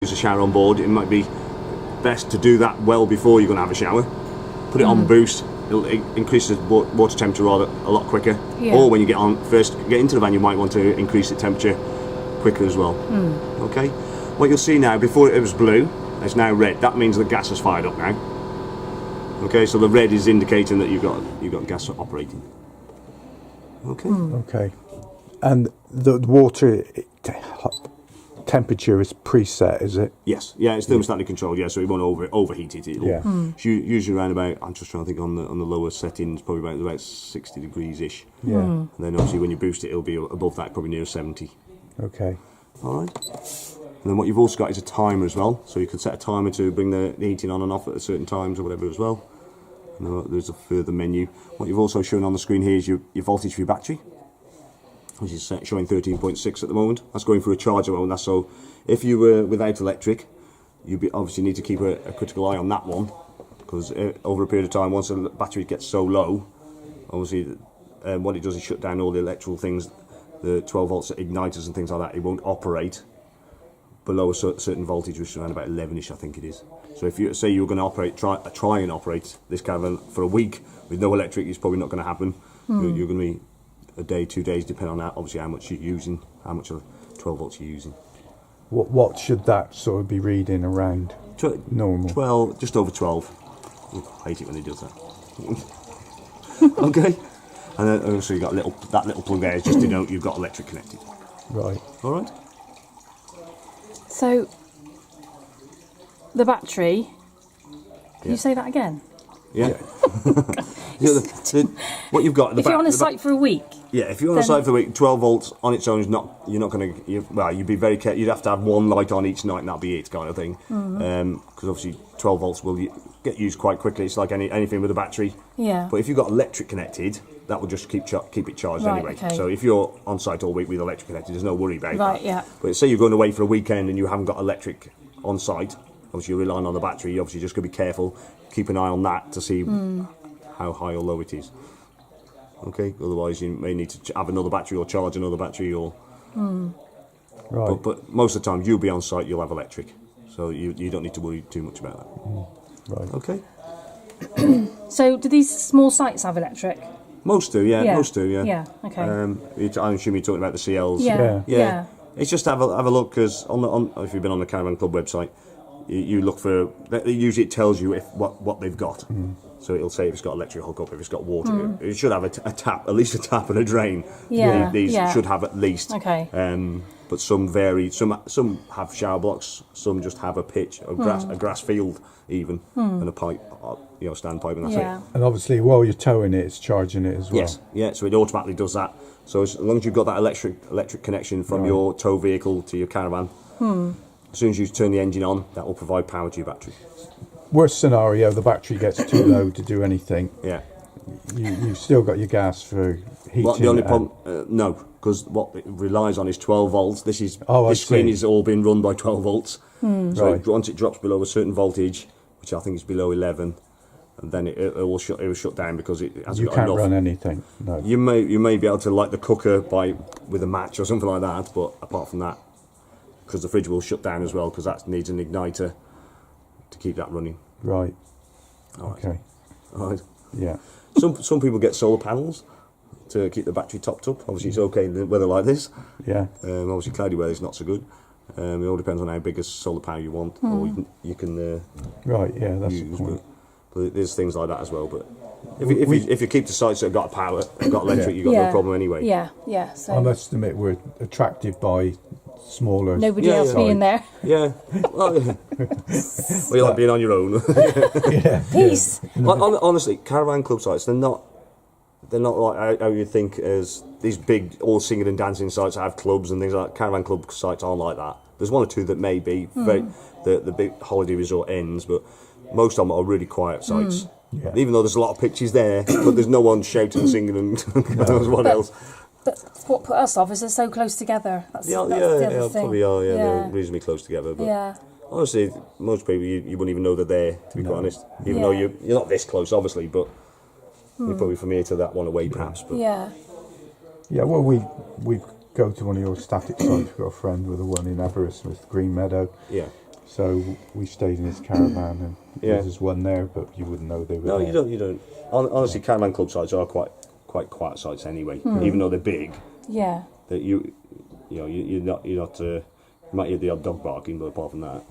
use a shower on board, it might be best to do that well before you're going to have a shower. Put it on boost, it'll increase the water temperature a lot quicker. Yeah. Or when you get into the van, you might want to increase the temperature quicker as well. Okay. What you'll see now, before it was blue, it's now red. That means the gas has fired up now. Okay, so the red is indicating that you've got gas operating. Okay. Okay. And the water temperature is preset, is it? Yes, yeah, it's thermostatically controlled. Yeah, so it won't overheat it. It's usually around about. I'm just trying to think on the lower settings, probably about 60 degrees ish. Yeah. And then obviously when you boost it, it'll be above that, probably near 70. Okay. All right. And then what you've also got is a timer as well. So you can set a timer to bring the heating on and off at certain times or whatever as well. And then there's a further menu. What you've also shown on the screen here is your voltage for your battery, which is showing 13.6 at the moment. That's going through a charge at the moment. That's so if you were without electric, you obviously need to keep a critical eye on that one, because over a period of time, once the battery gets so low, obviously what it does is shut down all the electrical things, the 12 volts igniters and things like that. It won't operate below a certain voltage, which is around about 11ish, I think it is. So if you say you were going to try and operate this caravan for a week with no electric, it's probably not going to happen. You're going to be a day, 2 days, depending on that, obviously how much you're using, how much of 12 volts you're using. What should that sort of be reading around normal? 12, just over 12. I hate it when he does that. Okay. And then also you got that little plug there, just to denote you've got electric connected. Right. All right. So, the battery, can you say that again? Yeah. What you've got. If you're on a site for a week. Yeah, if you're on a site for a week, 12 volts on its own is not. You're not going to. Well, you'd be very careful. You'd have to have one light on each night, and that'll be it, kind of thing. Because obviously, 12 volts will get used quite quickly. It's like anything with a battery. Yeah. But if you've got electric connected, that will just keep it charged Right, anyway. okay. So if you're on site all week with electric connected, there's no worry about that. Right. Yeah. But say you're going away for a weekend and you haven't got electric on site, obviously you're relying on the battery. You obviously just got to be careful. Keep an eye on that to see how high or low it is. Okay, otherwise you may need to have another battery or charge another battery or. Right. But most of the time you'll be on site, you'll have electric, so you don't need to worry too much about that. Right. Okay. So, do these small sites have electric? Most do, yeah. Yeah. Most do, yeah. Yeah. Okay. I assume you're talking about the CLs. Yeah. It's just have a look, because if you've been on the Caravan Club website, you look for. Usually it tells you what they've got. So it'll say if it's got electric hookup, if it's got water. It should have a tap, at least a tap and a drain. Yeah. These Yeah. should have at least. Okay. But some vary. Some have shower blocks. Some just have a pitch, a grass field even, and a pipe, stand pipe, and that's it. And obviously, while you're towing it, it's charging it as well. Yes, yeah, so it automatically does that. So as long as you've got that electric connection from your tow vehicle to your caravan, as soon as you turn the engine on, that will provide power to your battery. Worst scenario, the battery gets too low to do anything. Yeah. You've still got your gas for heating. Well, the only problem, no, because what it relies on is 12 volts. This screen is all being run by 12 volts. So once it drops below a certain voltage, which I think is below 11, and then it will shut down because it hasn't got enough. You can't run anything. No. You may be able to light the cooker with a match or something like that, but apart from that, because the fridge will shut down as well, because that needs an igniter to keep that running. Right. All right. Okay. All right. Yeah. Some people get solar panels to keep the battery topped up. Obviously, it's okay in weather like this. Yeah. Obviously, cloudy weather is not so good. It all depends on how big a solar power you want, or you can. Right. Yeah. That's the use, point. but there's things like that as well. But if you keep the sites that have got power, got electric, you've got no problem anyway. Yeah. Yeah. So I must admit, we're attracted by smaller. nobody else being there. Yeah. Well, you like being on your own. Yeah. Peace. Honestly, caravan club sites, they're not like how you think as these big all singing and dancing sites that have clubs and things like that. Caravan club sites aren't like that. There's one or two that may be the big holiday resort ends, but most of them are really quiet sites. Yeah. Even though there's a lot of pictures there, but there's no one shouting and singing and God knows what else. But what put us off is they're so close together. That's the other thing. Probably are. Yeah, they're reasonably close together. But honestly, most people you wouldn't even know they're there. To be quite honest, even though you're not this close, obviously, but you're probably from here to that one away, perhaps. But Yeah. Well, we go to one of your static sites. We've got a friend with a one in Aberystwyth, Green Meadow. Yeah. So we stayed in this caravan, and Yeah. there's one there, but you wouldn't know they were No, there. you don't. Honestly, caravan club sites are quite quiet sites anyway. Even though they're big, Yeah. that you're not you might hear the odd dog barking, but apart from that.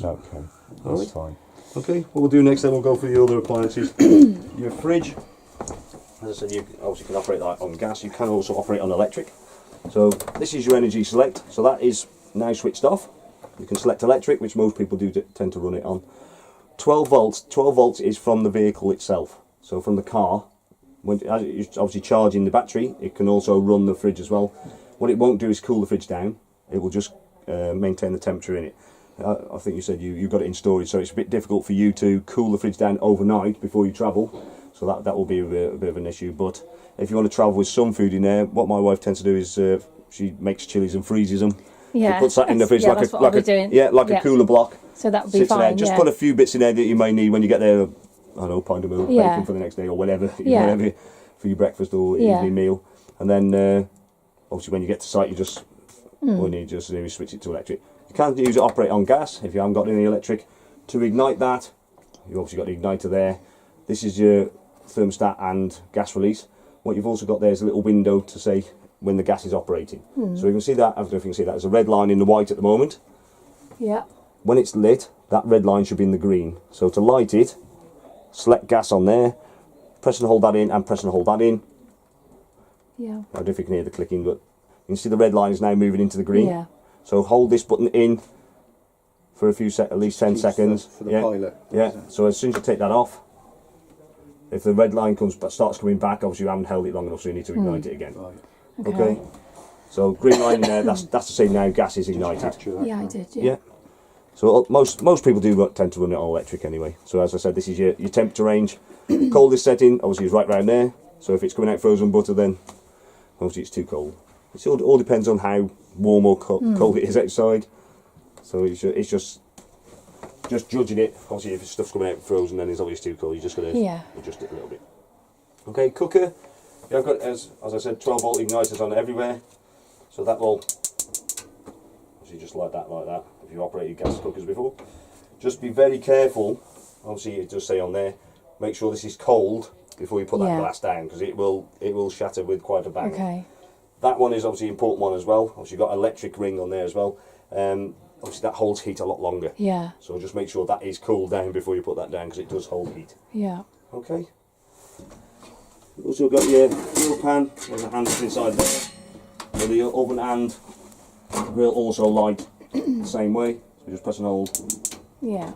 Okay, that's fine. Okay, what we'll do next then, we'll go through the other appliances. Your fridge, as I said, you obviously can operate that on gas. You can also operate on electric. So this is your energy select. So that is now switched off. You can select electric, which most people do tend to run it on. 12 volts. 12 volts is from the vehicle itself. So from the car, as it's obviously charging the battery, it can also run the fridge as well. What it won't do is cool the fridge down. It will just maintain the temperature in it. I think you said you got it in storage, so it's a bit difficult for you to cool the fridge down overnight before you travel. So that will be a bit of an issue. But if you want to travel with some food in there, what my wife tends to do is she makes chilies and freezes them. Yeah. She puts that in the fridge like a cooler block. So that would be Sits in there. fine. Just yeah. put a few bits in there that you may need when you get there. I don't know, pint of milk, Yeah. bacon for the next day or whatever, Yeah. whatever for your breakfast or Yeah. evening meal. And then obviously when you get to site, you just all you need just to switch it to electric. You can use it operate on gas if you haven't got any electric. To ignite that, you've obviously got the igniter there. This is your thermostat and gas release. What you've also got there is a little window to say when the gas is operating. So you can see that, I don't know if you can see that, there's a red line in the white at the moment. Yeah. When it's lit, that red line should be in the green. So to light it, select gas on there, press and hold that in and press and hold that in. Yeah. I don't know if you can hear the clicking, but you can see the red line is now moving into the green. Yeah. So hold this button in for a few at least 10 seconds. For the pilot. Yeah. So as soon as you take that off, if the red line starts coming back, obviously you haven't held it long enough, so you need to ignite it again. Right. Okay. So green line in there. That's to say now gas is ignited. Capture that. Yeah, I did. Yeah. Yeah. So most people do tend to run it on electric anyway. So as I said, this is your temperature range. Coldest setting obviously is right round there. So if it's coming out frozen butter, then obviously it's too cold. It all depends on how warm or cold it is outside. So it's just judging it. Obviously, if stuff's coming out frozen, then it's obviously too cold. You just got to adjust it a little bit. Okay, cooker. Yeah, I've got as I said, 12 volt igniters on everywhere. So that will obviously just like that. If you've operated gas cookers before, just be very careful. Obviously, it does say on there. Make sure this is cold before you put that glass down, because it will shatter with quite a bang. Okay. That one is obviously an important one as well. Obviously, you've got an electric ring on there as well. Obviously, that holds heat a lot longer. Yeah. So just make sure that is cooled down before you put that down, because it does hold heat. Yeah. Okay. You've also got your grill pan. There's a handle inside there. So the oven and grill also light the same way. So just press and hold. Yeah.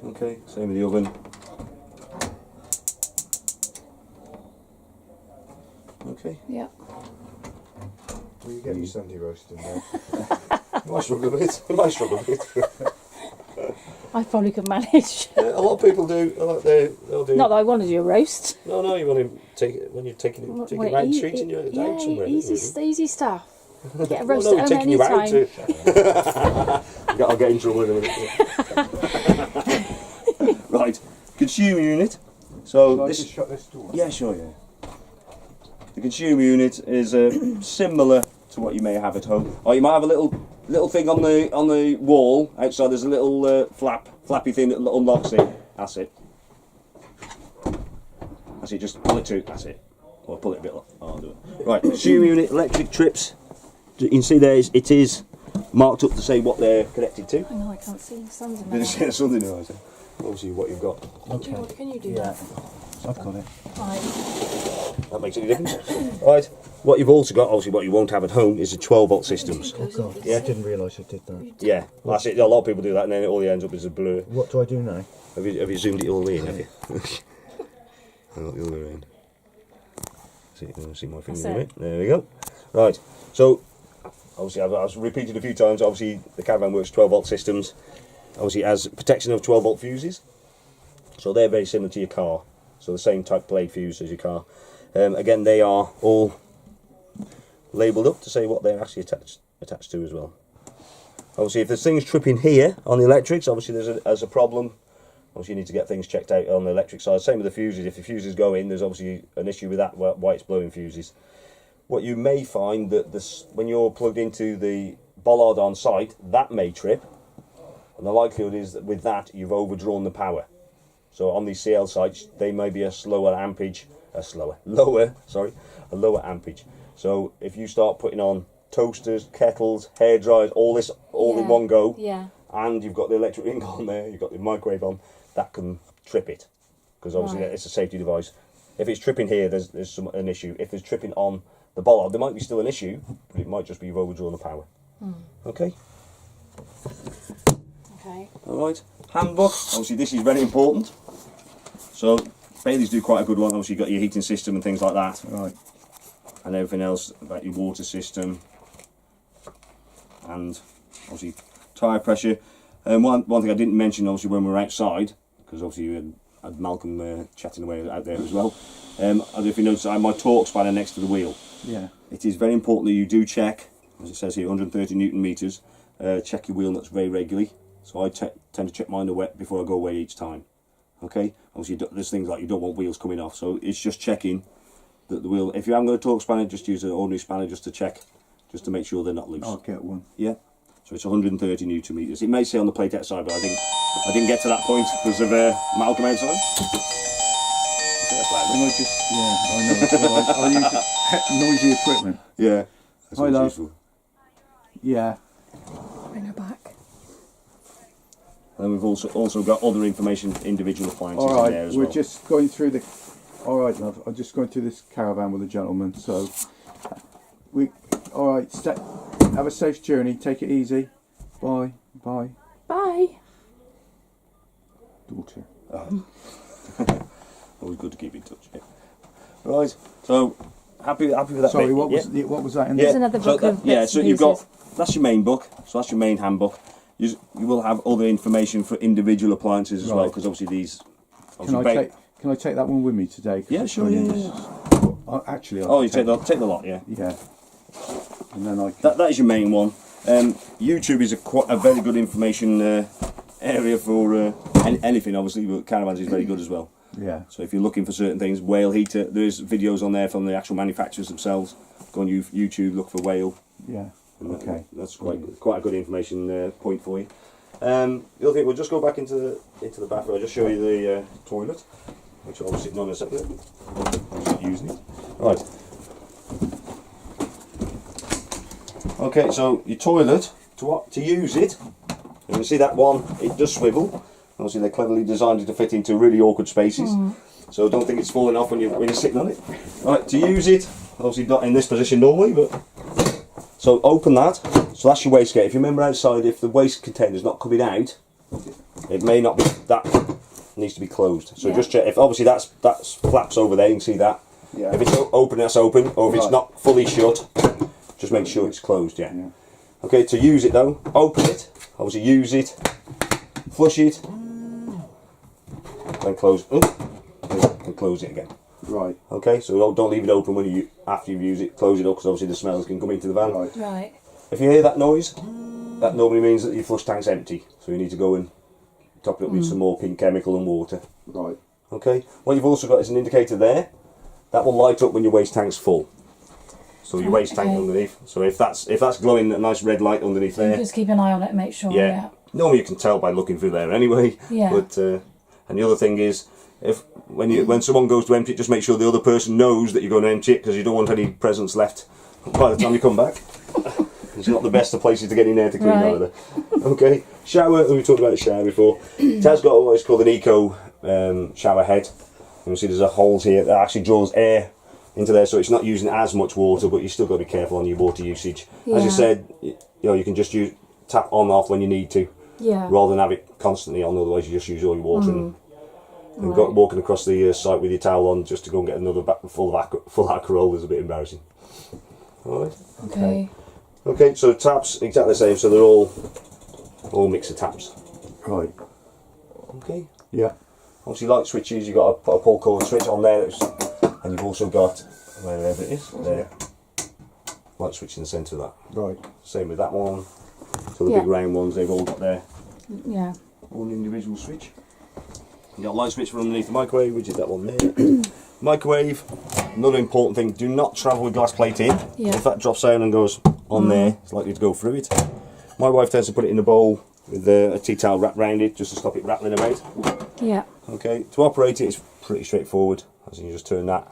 Okay. Same with the oven. Okay. Yeah. Will you get your Sunday roast in there? You might struggle a bit. You might struggle a bit. I probably could manage. A lot of people do. They'll do. Not that I want to do a roast. No, you want to take it when you're taking it around the street and you're out somewhere. Easy stuff. Get a Well, roast no, we're at home taking you out anytime. I'll get in trouble in a minute. Right, consumer unit. So Shall I this. just shut this door? Yeah, sure. Yeah. The consumer unit is similar to what you may have at home. Or you might have a little thing on the wall outside. There's a little flappy thing that unlocks it. That's it. That's it. Just pull it to. That's it. Or pull it a bit. I'll do it. Right. Consumer unit electric trips. You can see there it is marked up to say what they're connected to. Hang on, I can't see. The sun's in Did you there. see something there? Obviously, what you've got. Can you do that? I've got it. Right. That makes any difference. Right. What you've also got, obviously, what you won't have at home is the 12 volt systems. Oh God, Yeah. I didn't realise I did that. Yeah, that's it. A lot of people do that, and then it all ends up as a blur. What do I do now? Have you zoomed it all the way in? Have you? I've got the other way around. See my finger in it. There we go. Right. So, obviously, I've repeated a few times. Obviously, the caravan works 12 volt systems. Obviously, has protection of 12 volt fuses. So they're very similar to your car. So the same type blade fuse as your car. Again, they are all labelled up to say what they're actually attached to as well. Obviously, if there's things tripping here on the electrics, obviously there's a problem. Obviously, you need to get things checked out on the electric side. Same with the fuses. If the fuses go in, there's obviously an issue with that, why it's blowing fuses. What you may find that when you're plugged into the bollard on site, that may trip. And the likelihood is that with that, you've overdrawn the power. So on these CL sites, they may be a lower ampage. So if you start putting on toasters, kettles, hair dryers, all in one go, and you've got the electric ring on there, you've got the microwave on, that can trip it, because obviously it's a safety device. If it's tripping here, there's an issue. If there's tripping on the bollard, there might be still an issue, but it might just be you've overdrawn the power. Okay. Okay. All right. Handbook. Obviously, this is very important. So Bailey's do quite a good one. Obviously, you've got your heating system and things like that. Right. And everything else about your water system. And obviously, tyre pressure. One thing I didn't mention, obviously, when we were outside, because obviously you had Malcolm chatting away out there as well. I don't know if you noticed, I have my torque spanner next to the wheel. Yeah. It is very important that you do check, as it says here, 130 Newton meters. Check your wheel nuts very regularly. So I tend to check mine before I go away each time. Okay. Obviously, there's things like you don't want wheels coming off, so it's just checking that the wheel. If you haven't got a torque spanner, just use an ordinary spanner just to check, just to make sure they're not loose. I'll get one. Yeah. So it's 130 Newton meters. It may say on the plate outside, but I think I didn't get to that point because of Malcolm outside. I use noisy equipment. Yeah. That's Hi, love. useful. Yeah. Bring her back. And we've also got other information, individual appliances All right, in there as we're well. just going through the. All right, love. I'm just going through this caravan with a gentleman. So, all right. Have a safe journey. Take it easy. Bye. Bye. Bye. Daughter. Always good to keep in touch. Yeah. Right. So happy with that. Sorry, bit. what was that? In There's another book so of bits so and you've got pieces. that's your main book. So that's your main handbook. You will have other information for individual appliances as well, because obviously these. Can I take that one with me today? Yeah, sure. Yeah. Actually, Oh, you take the lot. Yeah. Yeah. And then I. Can... That is your main one. YouTube is a very good information area for anything, obviously, but caravans is very good as well. Yeah. So if you're looking for certain things, whale heater, there's videos on there from the actual manufacturers themselves. Go on YouTube, look for whale. Yeah. Okay. That's quite a good information point for you. The other thing, we'll just go back into the bathroom. I'll just show you the toilet, which I'll sit on in a second. I'm just using it. Right. Okay, so your toilet, to use it, you can see that one, it does swivel. Obviously they're cleverly designed it to fit into really awkward spaces. So don't think it's falling off when you're sitting on it. Right, to use it, obviously not in this position normally, but so open that. So that's your wastegate. If you remember outside, if the waste container's not coming out, it may not be, that needs to be closed. So just check, if obviously that's flaps over there, you can see that. Yeah. If it's open, that's open, or if it's not fully shut, just make sure it's closed, yeah. Okay, to use it though, open it, obviously use it, flush it, then close, and close it again. Right. Okay, so don't leave it open when after you've used it, close it up, because obviously the smells can come into the van. Right. If you hear that noise, that normally means that your flush tank's empty, so you need to go and top it up with some more pink chemical and water. Right. Okay, what you've also got is an indicator there, that will light up when your waste tank's full. So your waste tank underneath. So if that's glowing a nice red light underneath there. Just keep an eye on it, make sure. Yeah. Normally you can tell by looking through there anyway. Yeah. But and the other thing is, when someone goes to empty it, just make sure the other person knows that you're going to empty it, because you don't want any presents left by the time you come back. It's not the best of places to get in there to clean either. Okay. Shower. We talked about the shower before. It has got what's called an eco shower head. You can see there's a holes here that actually draws air into there, so it's not using as much water, but you still got to be careful on your water usage. As you said, you can just tap on and off when you need to, rather than have it constantly on. Otherwise, you just use all your water and walking across the site with your towel on just to go and get another full Aperol is a bit embarrassing. All right. Okay. Okay, so taps exactly the same. So they're all mixer taps. Right. Okay. Yeah. Obviously, light switches. You've got a pull cord switch on there. And you've also got, wherever it is, there, light switch in the centre of that. Right. Same with that one. So the big round ones, they've all got their own individual switch. You've got light switch for underneath the microwave, which is that one there. Microwave, another important thing, do not travel with glass plate in. If that drops down and goes on there, it's likely to go through it. My wife tends to put it in a bowl with a tea towel wrapped around it just to stop it rattling about. Yeah. Okay, to operate it, it's pretty straightforward. As you just turn that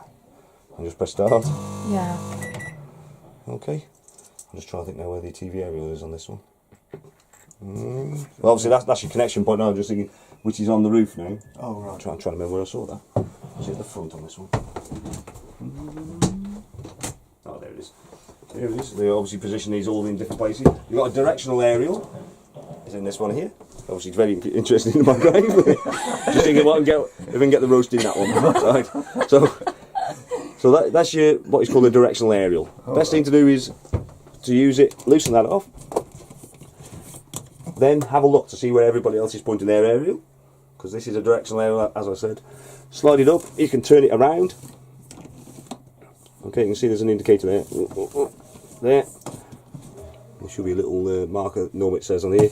and just press start. Yeah. Okay, I'm just trying to think now where the TV aerial is on this one. Well, obviously that's your connection point now. I'm just thinking which is on the roof now. Oh, right. I'm trying to remember where I saw that. Is it the front on this one? Oh, there it is. There it is. They obviously position these all in different places. You've got a directional aerial. Is in this one here. Obviously, it's very interesting in my grave. Just thinking if I can get the roast in that one. Right. So that's your what is called a directional aerial. Best thing to do is to use it, loosen that off, then have a look to see where everybody else is pointing their aerial, because this is a directional aerial, as I said. Slide it up. You can turn it around. Okay, you can see there's an indicator there. There. There should be a little marker. Normally it says on here.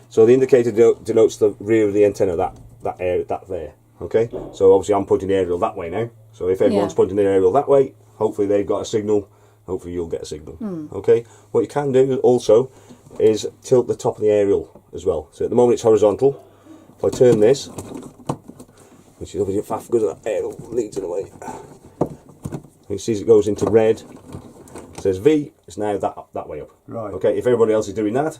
So the indicator denotes the rear of the antenna, that there. Okay, so obviously I'm pointing the aerial that way now. So if everyone's pointing their aerial that way, hopefully they've got a signal. Hopefully you'll get a signal. Okay, what you can do also is tilt the top of the aerial as well. So at the moment it's horizontal. If I turn this, which is obviously faff because that aerial leads it away. You see it goes into red. It says V. It's now that way up. Right. Okay, if everybody else is doing that,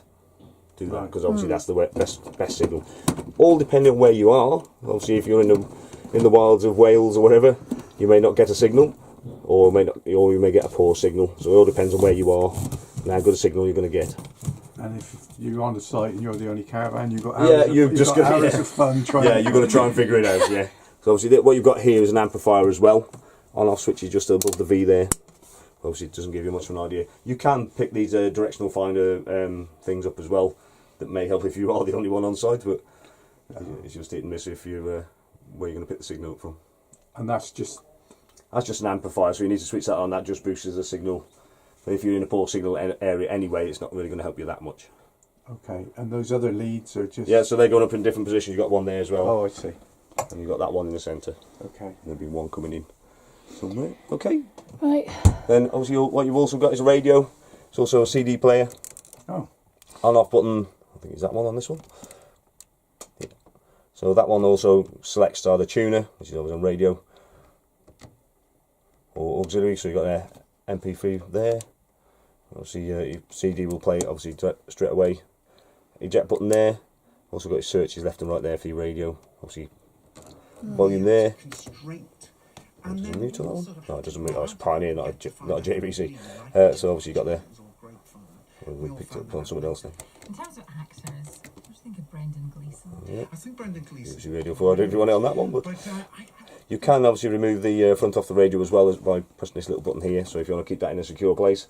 do that, because obviously that's the best signal. All depending on where you are. Obviously, if you're in the wilds of Wales or whatever, you may not get a signal, or you may get a poor signal. So it all depends on where you are and how good a signal you're going to get. And if you're on the site and you're the only caravan, you've got hours of fun trying. Yeah, you've got to try and figure it out. Yeah. So obviously, what you've got here is an amplifier as well. On-off switch is just above the V there. Obviously, it doesn't give you much of an idea. You can pick these directional finder things up as well. That may help if you are the only one on site, but it's just hit and miss if you where you're going to pick the signal up from. And that's just an amplifier, so you need to switch that on. That just boosts the signal. But if you're in a poor signal area anyway, it's not really going to help you that much. okay. And those other leads are just Yeah, so they're going up in different positions. You've got one there as well, Oh, I see. and you've got that one in the centre. Okay. And there'll be one coming in somewhere. Okay. Right. Then obviously what you've also got is a radio. It's also a CD player. Oh, On-off button. I think is that one on this one. Yeah. So that one also selects either tuner, which is always on radio, or auxiliary. So you've got an MP3 there. Obviously your CD will play obviously straight away. Eject button there. Also got your searches left and right there for your radio. Obviously volume there. Does it mute on that one? No, it doesn't mute. Oh, it's Pioneer, not a JVC. So obviously you got there. We picked it up on someone else then. In terms of actors, what do you think of Brendan Gleeson? Yeah. I think Brendan Gleeson. Obviously radio 4. I don't know if you want it on that one, but you can obviously remove the front off the radio as well as by pressing this little button here. So if you want to keep that in a secure place,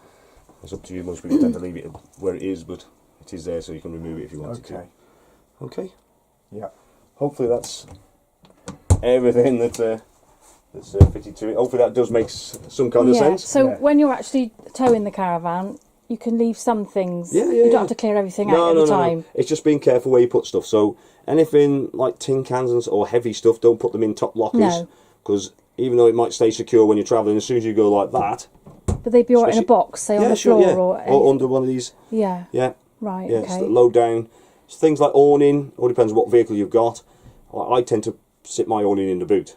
it's up to you. Most people tend to leave it where it is, but it is there, so you can remove it if you want to. Okay. yeah. Hopefully that's everything that's fitted to it. Hopefully that does make some kind of sense. So Yeah. when you're actually towing the caravan, you can leave some things. Yeah, you don't yeah. have to clear everything out at the time. No. It's just being careful where you put stuff. So anything like tin cans or heavy stuff, don't put them in top lockers. No. Because even though it might stay secure when you're travelling, as soon as you go like that... But they'd be all right in a box, say on the floor or under one of these. Yeah. Yeah. Right, Yeah, okay. it's low down. So things like awning, all depends on what vehicle you've got. I tend to sit my awning in the boot.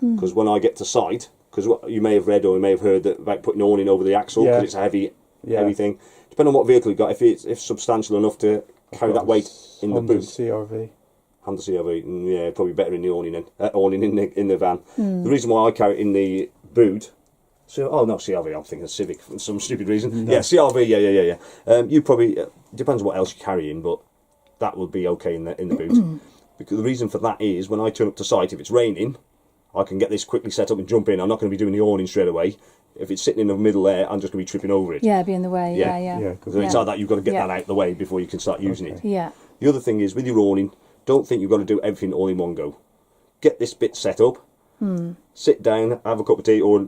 Because when I get to site, because you may have read or you may have heard that about putting awning over the axle, because it's a heavy thing. Depending on what vehicle you've got, if it's substantial enough to carry that weight in the boot. CRV. Honda CRV, yeah, probably better in the awning in the van. The reason why I carry it in the boot, not CRV, I'm thinking Civic for some stupid reason. No. Yeah, CRV, yeah. You probably, depends on what else you're carrying, but that would be okay in the boot. Because the reason for that is, when I turn up to site, if it's raining, I can get this quickly set up and jump in. I'm not going to be doing the awning straight away. If it's sitting in the middle there, I'm just going to be tripping over it. Yeah, be in the way. Yeah. Yeah, So it's like that, you've got to get that out of the way before you can start using it. Yeah. The other thing is, with your awning, don't think you've got to do everything all in one go. Get this bit set up, sit down, have a cup of tea or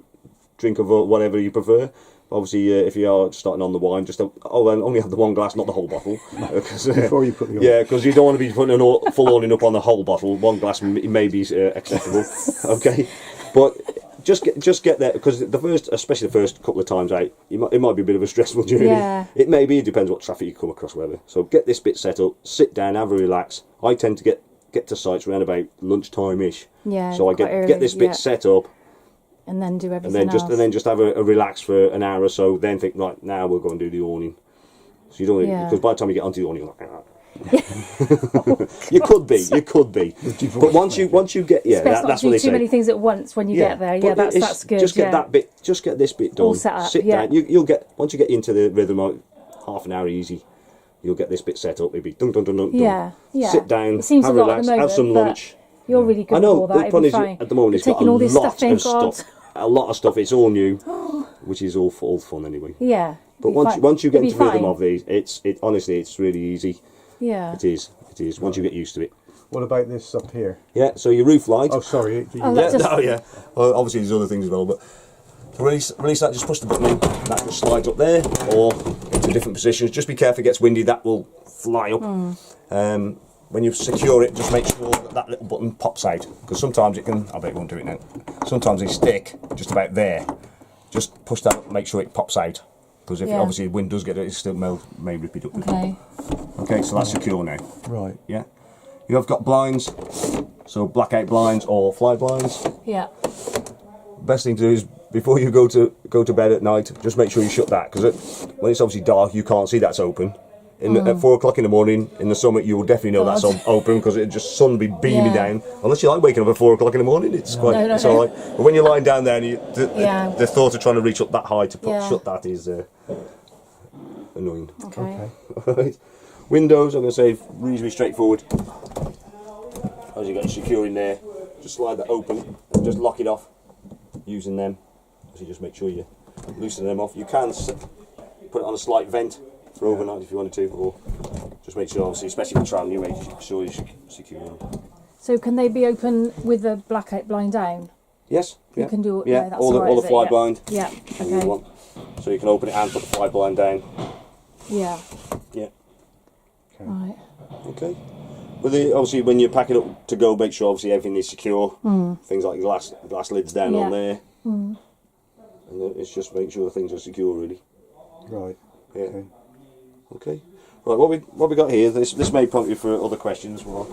drink of whatever you prefer. Obviously, if you are starting on the wine, just only have the one glass, not the whole bottle. Before you put the Yeah, because you don't want to be putting full awning up on the whole bottle. One glass may be acceptable. Okay, but just get there, because the first, especially the first couple of times out, it might be a bit of a stressful journey. Yeah. It may be. It depends what traffic you come across, whatever. So get this bit set up, sit down, have a relax. I tend to get to sites around about lunchtime ish. Yeah. So I quite get early, this bit yeah. set up, and then do and everything then just have a relax for an hour or so. Then think, right, now we'll go and do the awning. So you don't, Yeah. because by the time you get onto the awning, you're like, you could be. But once you get, It's best not that's to what do they too say. many things at once when you get there. Yeah, But that's good. Just get yeah. that bit. Just get this bit done. All set up, Sit yeah. down. You'll get, once you get into the rhythm of half an hour easy. You'll get this bit set up. It'll be dun dun dun dun. Yeah, yeah. Sit down. It seems have a a lot at relax. the moment, Have some but lunch. You're really good I know. for all The that. It'll problem be is fine. at the moment it's You're got taking a all this lot stuff in, of God. stuff. A lot of stuff. It's all new, which is all fun anyway. Yeah. But it'll be fine. once you get It'll into be the rhythm fine. of these, honestly, it's really easy. Yeah. It is. Once you get used to it. What about this up here? Yeah. So your roof light. Oh, sorry. Oh, Yeah, that just- no, yeah. Well, obviously there's other things as well, but to release that, just push the button in. That just slides up there, or into different positions. Just be careful, if it gets windy, that will fly up. When you secure it, just make sure that little button pops out, because sometimes it can. I bet you won't do it now. Sometimes they stick just about there. Just push that up, make sure it pops out, because if Yeah. obviously the wind does get it, it still may rip it up. Okay. Okay, so that's secure now. Right. Yeah. You have got blinds, so blackout blinds or fly blinds. Yeah. Best thing to do is before you go to bed at night, just make sure you shut that, because when it's obviously dark, you can't see that's open. At 4 o'clock in the morning in the summer, you will definitely know that's God. open, because it just sun will be beaming Yeah. down. Unless you like waking up at 4 o'clock in the morning, it's quite No, it's no. all right. But when you're lying down there, and Yeah. the thought of trying to reach up that high to Yeah. shut that is annoying. Okay. Right. Windows, I'm going to say reasonably straightforward. As you got your secure in there, just slide that open and just lock it off using them. So you just make sure you loosen them off. You can put it on a slight vent for overnight if you wanted to, or just make sure, obviously, especially with travelling, you make sure you're secure them. So can they be open with the blackout blind down? Yes, You yeah. can do yeah. that's all the is it? fly Yeah. blind. Yeah. if you Okay. want. So you can open it and put the fly blind down. Yeah. Yeah. Right. Okay. Well, obviously, when you pack it up to go, make sure obviously everything is secure. Things like glass lids down on Yeah. there, and then it's just make sure the things are secure, really. Right. Yeah. Okay. Okay. Right. What we got here? This may prompt you for other questions while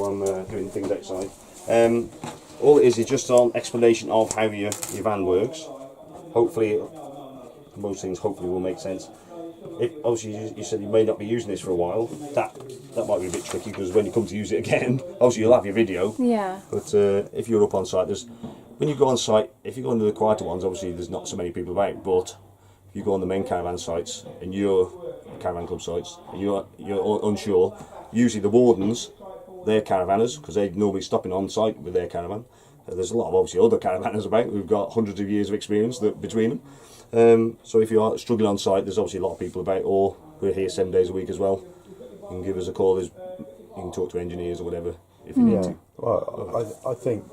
I'm doing things outside. All it is just an explanation of how your van works. Hopefully, most things hopefully will make sense. If obviously you said you may not be using this for a while, that might be a bit tricky, because when you come to use it again, obviously you'll have your video. Yeah. But if you're up on site, when you go on site, if you go into the quieter ones, obviously there's not so many people about. But if you go on the main caravan sites and you're caravan club sites, and you're unsure, usually the wardens, they're caravanners, because they're normally stopping on site with their caravan. There's a lot of obviously other caravanners about who've got hundreds of years of experience between them. So if you are struggling on site, there's obviously a lot of people about, or we're here 7 days a week as well. You can give us a call. You can talk to engineers or whatever if you need Yeah. to. Well, I think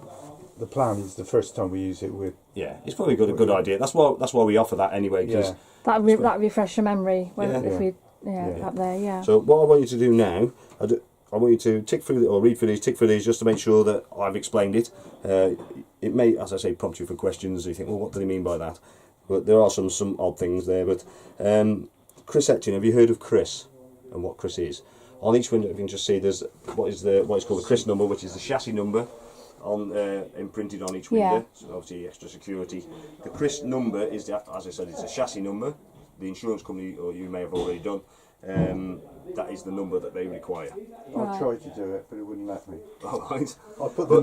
the plan is the first time we use it with. Yeah, it's probably a good idea. That's why we offer that anyway. Cause Yeah. That refresh your memory when Yeah. if we Yeah. up there. Yeah. So what I want you to do now, I want you to tick through or read through these, tick through these, just to make sure that I've explained it. It may, as I say, prompt you for questions. You think, well, what do they mean by that? But there are some odd things there. But Chris Etchin, have you heard of Chris and what Chris is? On each window, if you can just see, there's what is called the Chris number, which is the chassis number, imprinted on each window. Yeah. So obviously extra security. The Chris number is, as I said, it's a chassis number. The insurance company, or you may have already done, that is the number that they require. I tried to do it, but it wouldn't let me. All right. I put the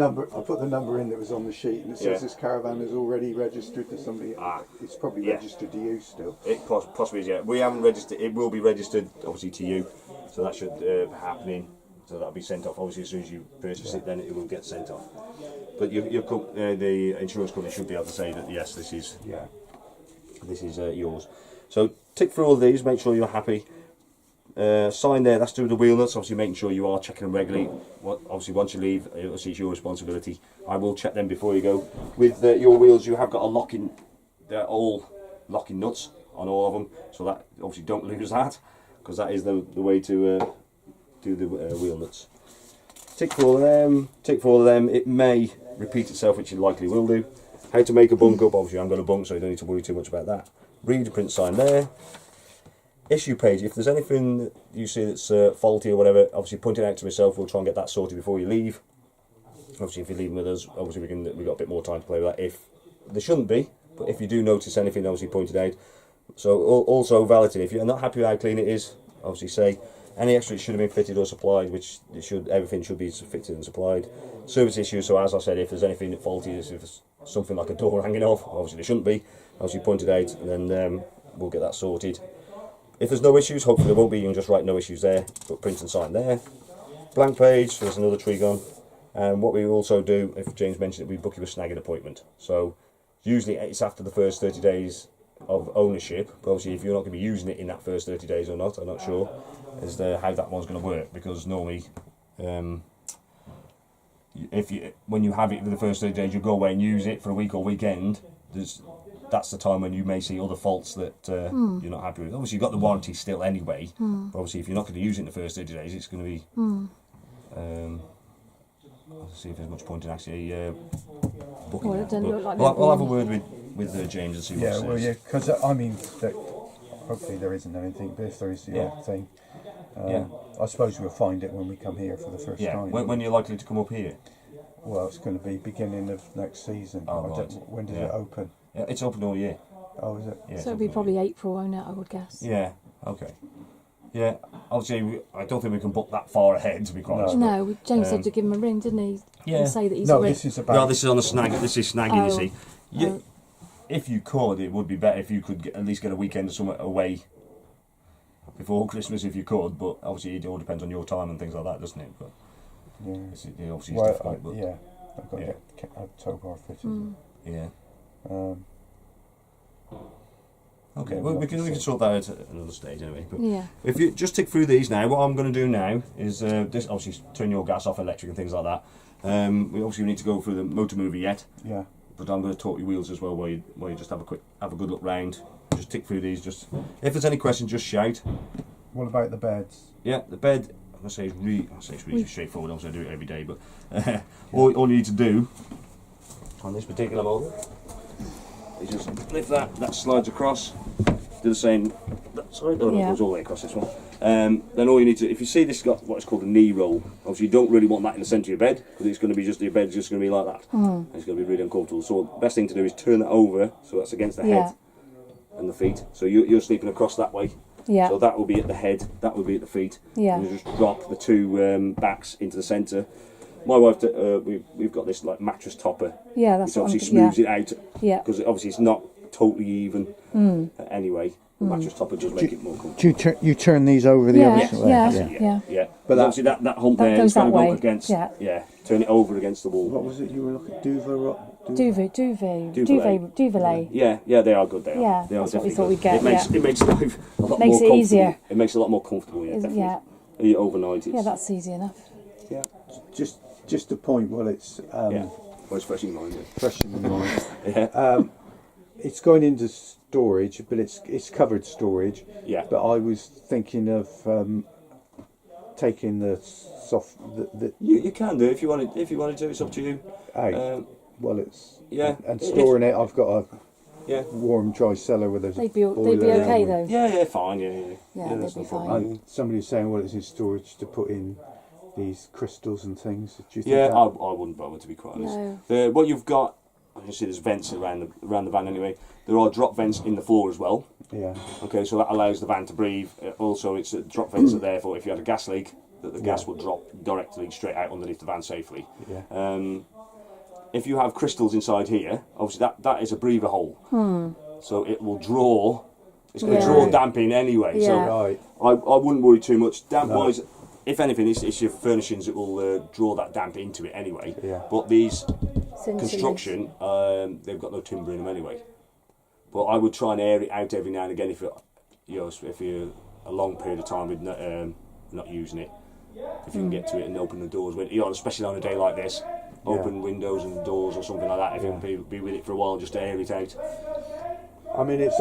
number in that was on the sheet, and it says Yeah. this caravan is already registered to somebody. It's probably Yeah. registered to you still. It possibly is, yeah. We haven't registered. It will be registered, obviously, to you. So that should happening. So that'll be sent off. Obviously, as soon as you purchase it, then it will get sent off. But the insurance company should be able to say that yes, this is yours. So tick through all of these. Make sure you're happy. Sign there. That's through the wheel nuts. Obviously, making sure you are checking them regularly. Obviously, once you leave, it's your responsibility. I will check them before you go. With your wheels, you have got a locking. They're all locking nuts on all of them. So that obviously don't lose that, because that is the way to do the wheel nuts. Tick for all of them. Tick for all of them. It may repeat itself, which it likely will do. How to make a bunk up, obviously I'm going to bunk, so you don't need to worry too much about that. Read, print, sign there. Issue page, if there's anything that you see that's faulty or whatever, obviously point it out to myself, we'll try and get that sorted before you leave. Obviously if you're leaving with us, obviously we've got a bit more time to play with that. If there shouldn't be, but if you do notice anything, obviously point it out. So also valeting, if you're not happy with how clean it is, obviously say any extra it should have been fitted or supplied, which everything should be fitted and supplied. Service issues, so as I said, if there's anything faulty, if there's something like a door hanging off, obviously there shouldn't be, obviously point it out, and then we'll get that sorted. If there's no issues, hopefully there won't be, you can just write no issues there, put print and sign there. Blank page, so there's another tree gone. And what we also do, if James mentioned it, we book you a snagging appointment. So usually it's after the first 30 days of ownership, but obviously if you're not going to be using it in that first 30 days or not, I'm not sure as to how that one's going to work, because normally when you have it for the first 30 days, you go away and use it for a week or weekend, that's the time when you may see other faults that you're not happy with. Obviously you've got the warranty still anyway, but obviously if you're not going to use it in the first 30 days, it's going to be I'll see if there's much point in actually booking Well, it doesn't look like we'll have a word with James and see what he says. Well, yeah, because I mean, hopefully there isn't anything, but if there is the odd thing, I suppose we'll find it when we come here for the first time. When you're likely to come up here? Well, it's going to be beginning of next season. Oh, right. When does it open? Yeah, it's open all year. Oh, is it? Yeah, So it'll be probably April, won't it, I would guess. Yeah, okay. Yeah, obviously I don't think we can book that far ahead, to be quite honest. No, James said to give him a ring, didn't he? Yeah. And say that he's No, already... this is about. No, this is on the snag. This is snagging, you see. Oh. If you could, it would be better if you could at least get a weekend or somewhere away before Christmas, if you could. But obviously, it all depends on your time and things like that, doesn't it? But Yeah. obviously, Well, it's difficult. But yeah, I've got to get a tow bar fitted. yeah. Okay, Yeah, well, we like can I said. sort that out at another stage anyway. But Yeah. if you just tick through these now, what I'm going to do now is this obviously turn your gas off, electric and things like that. We obviously need to go through the motor mover yet, Yeah. but I'm going to talk your wheels as well, while you just have a good look round. Just tick through these. Just if there's any questions, just shout. What about the beds? Yeah, the bed. I'm going to say it's really straightforward. Obviously, I do it every day, but all you need to do on this particular model is just lift that slides across. Do the same that side. Oh, no, it goes all the way across this one. Then all you need to, if you see this has got what is called a knee roll, obviously you don't really want that in the centre of your bed, because it's going to be your bed's just going to be like that. And it's going to be really uncomfortable. So the best thing to do is turn that over so that's against the head and the feet. So you're sleeping across that way. Yeah. So that will be at the head, that will be at the feet. Yeah. And you just drop the two backs into the centre. My wife, we've got this like mattress topper. Yeah, that's which what I'm obviously smooths it out. Yeah. Because obviously it's not totally even. Anyway, the mattress topper does make it more comfortable. Do you turn these over the other way? Yeah. But obviously that hump That there goes is going that to go way. against. Yeah. Turn it over against the wall. What was it you were looking at? Duvet. Duvet. Yeah, they are good. They are. Yeah, They are that's what we definitely thought good. we'd get, It makes life a lot Makes more it comfortable. easier. It makes it a lot more comfortable. Yeah, definitely. Yeah. Overnight. It's, Yeah, that's easy enough. yeah. Just a point. Well, it's Yeah. Well, it's fresh in mind. fresh in the mind. Yeah. It's going into storage, but it's covered storage. Yeah. But I was thinking of taking the soft the You can do if you want to. If you want to do, it's up to you. out. Well, it's Yeah. and storing it. I've got a Yeah. warm dry cellar with a They'd be boiler okay and- though. Yeah, fine. Yeah. Yeah, that's they'd be no problem. fine. Somebody was saying, well, it's in storage to put in these crystals and things. Do you think Yeah, that? I wouldn't bother, to be quite honest. What you've got, I can see there's vents around the van anyway. There are drop vents in the floor as well. Yeah. Okay, so that allows the van to breathe. Also, it's drop vents are there for if you had a gas leak, that the gas will drop directly straight out underneath the van safely. Yeah. If you have crystals inside here, obviously that is a breather hole. So it will draw. It's going to draw damp in anyway. So Right. I wouldn't worry too much. Damp wise, if anything, it's your furnishings that will draw that damp into it anyway. Yeah. But these It's insulated. construction, they've got no timber in them anyway. But I would try and air it out every now and again if you're a long period of time with not using it. If you can get to it and open the doors, especially on a day like this, open windows and doors or something like that. If you can be with it for a while, just to air it out. I mean, it's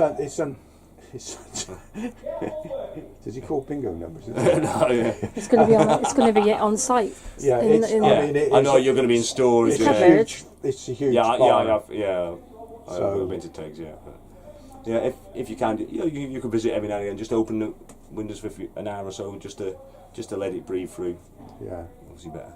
does he call bingo numbers? No, yeah. It's going to be on. It's going to be on site. Yeah, In- it's, in- I mean, I know you're going to be in storage. It's Covered. huge. it's a huge Yeah, barn. I have. Yeah, So- I've been to Tegs. Yeah, but, yeah. If you can, you can visit every now and again. Just open the windows for an hour or so, just to let it breathe through. Yeah. Obviously better.